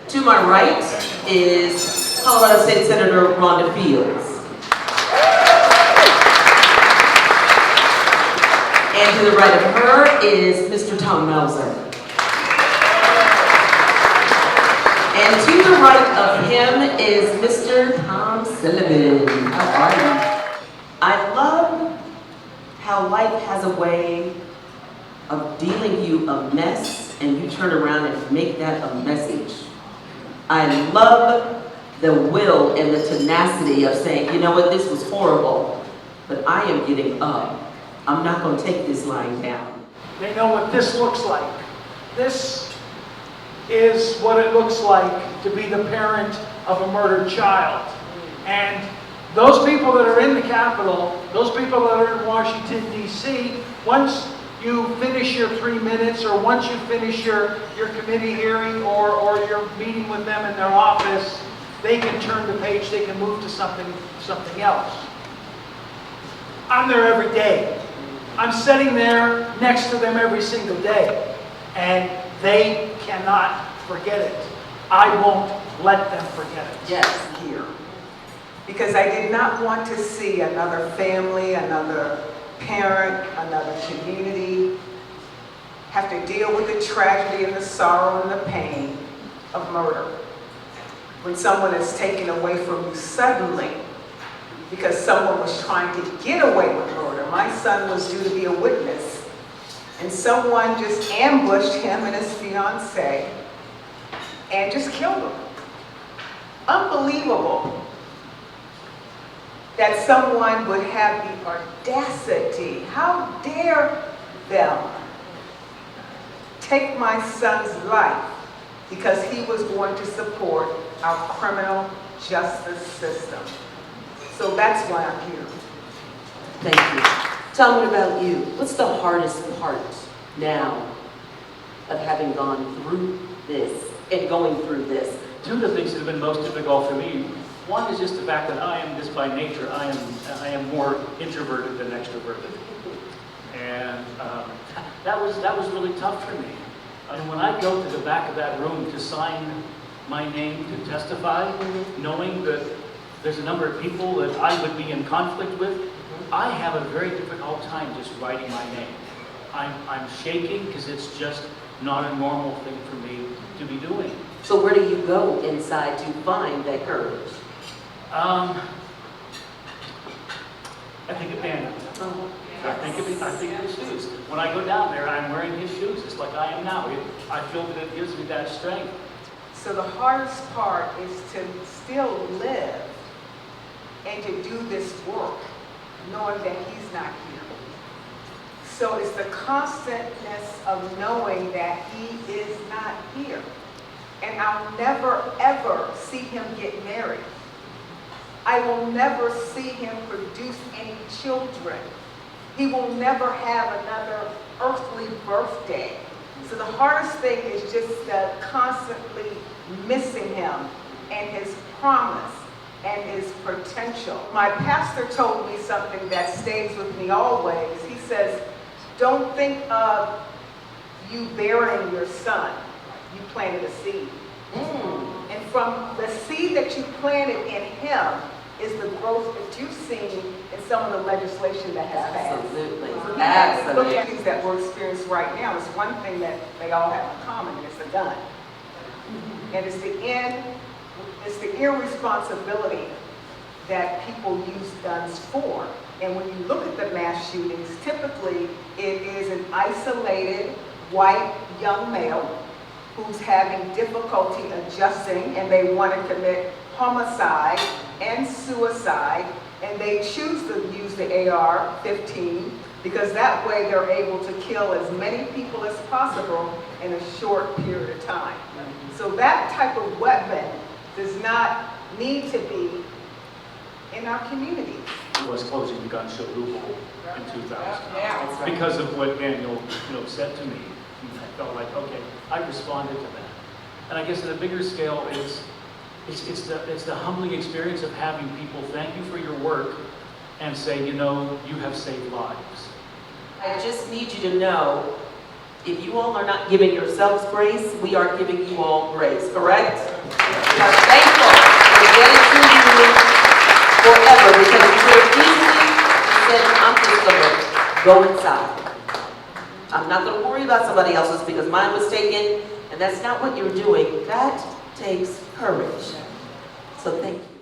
To my right is Colorado State Senator Rhonda Fields. And to the right of her is Mr. Tom Mauser. And to the right of him is Mr. Tom Sullivan. How are you? I love how life has a way of dealing you a mess and you turn around and make that a message. I love the will and the tenacity of saying, you know what, this was horrible, but I am getting up. I'm not going to take this lying down. They know what this looks like. This is what it looks like to be the parent of a murdered child. And those people that are in the Capitol, those people that are in Washington, D.C., once you finish your 3 minutes, or once you finish your committee hearing, or your meeting with them in their office, they can turn the page, they can move to something else. I'm there every day. I'm sitting there next to them every single day, and they cannot forget it. I won't let them forget it. Yes, here. Because I did not want to see another family, another parent, another community have to deal with the tragedy and the sorrow and the pain of murder. When someone is taken away from you suddenly because someone was trying to get away with murder. My son was due to be a witness, and someone just ambushed him and his fiancée and just killed him. Unbelievable that someone would have the audacity, how dare them take my son's life because he was going to support our criminal justice system. So that's why I'm here. Thank you. Tom, what about you? What's the hardest part now of having gone through this and going through this? Two of the things that have been most difficult for me, one is just the fact that I am just by nature, I am more introverted than extroverted. And that was really tough for me. And when I go to the back of that room to sign my name to testify, knowing that there's a number of people that I would be in conflict with, I have a very difficult time just writing my name. I'm shaking because it's just not a normal thing for me to be doing. So where do you go inside to find that courage? I think of Daniel. Oh, I think of his shoes. When I go down there, I'm wearing his shoes, just like I am now. I feel that it gives me that strength. So the hardest part is to still live and to do this work, knowing that he's not here. So it's the constantness of knowing that he is not here. And I'll never, ever see him get married. I will never see him produce any children. He will never have another earthly birthday. So the hardest thing is just constantly missing him and his promise and his potential. My pastor told me something that stays with me always. He says, don't think of you burying your son. You planted a seed. And from the seed that you planted in him is the growth that you've seen in some of the legislation that has passed. Absolutely. So Absolutely. look at things that we're experiencing right now. It's one thing that they all have in common, and it's a gun. And it's the irresponsibility that people use guns for. And when you look at the mass shootings, typically it is an isolated white young male who's having difficulty adjusting, and they want to commit homicide and suicide, and they choose to use the AR-15 because that way they're able to kill as many people as possible in a short period of time. So that type of weapon does not need to be in our communities. It was closing the gun show loophole in 2000 because of what Daniel said to me. And I felt like, okay, I responded to that. And I guess at a bigger scale, it's the humbling experience of having people thank you for your work and say, you have saved lives. I just need you to know, If you all are not giving yourselves grace, we are giving you all grace, correct? We are thankful for getting to you forever because you could have easily said, I'm just going to go inside. I'm not going to worry about somebody else's because mine was taken, and that's not what you're doing. That takes courage. So thank you.